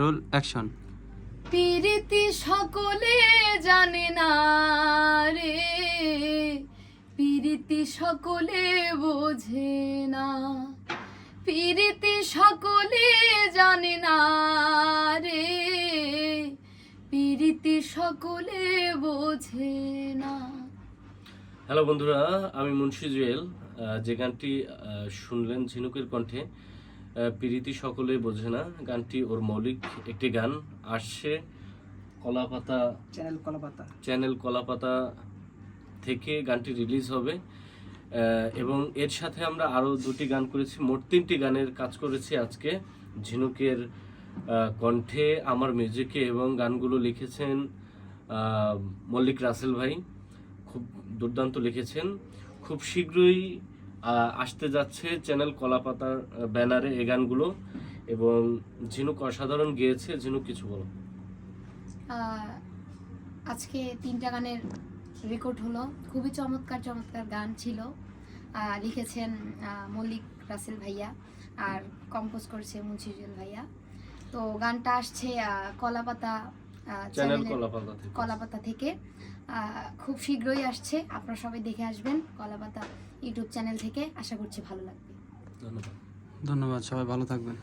Roll action. প্রীতি সকলে জানে না রে, প্রীতি সকলে বোঝে না, প্রীতি সকলে জানে না রে, প্রীতি সকলে বোঝে না। হ্যালো বন্ধুরা, আমি মুন্সি জুয়েল। যে গানটি শুনলেন ঝিনুকের কণ্ঠে, প্রীতি সকলে বোঝে না, গানটি ওর মৌলিক একটি গান। আসছে কলাপাতা চ্যানেল কলাপাতা থেকে গানটি রিলিজ হবে, এবং এর সাথে আমরা আরও দুটি গান করেছি, মোট 3টি গানের কাজ করেছি আজকে ঝিনুকের কণ্ঠে, আমার মিউজিকে, এবং গানগুলো লিখেছেন মল্লিক রাসেল ভাই। খুব দুর্দান্ত লিখেছেন। খুব শীঘ্রই আসতে যাচ্ছে চ্যানেল কলাপাতার ব্যানারে এই গানগুলো, এবং ঝিনুক অসাধারণ গেয়েছে। ঝিনুক কিছু বলো। আজকে 3টা গানের রেকর্ড হলো, খুবই চমৎকার চমৎকার গান ছিল। লিখেছেন মল্লিক রাসেল ভাইয়া, আর কম্পোজ করেছে মুন্সি জুয়েল ভাইয়া। তো গানটা আসছে কলাপাতা চ্যানেল কলাপাতা থেকে খুব শীঘ্রই আসছে। আপনারা সবাই দেখে আসবেন কলাপাতা ইউটিউব চ্যানেল থেকে। আশা করছি ভালো লাগবে। ধন্যবাদ। ধন্যবাদ, সবাই ভালো থাকবেন।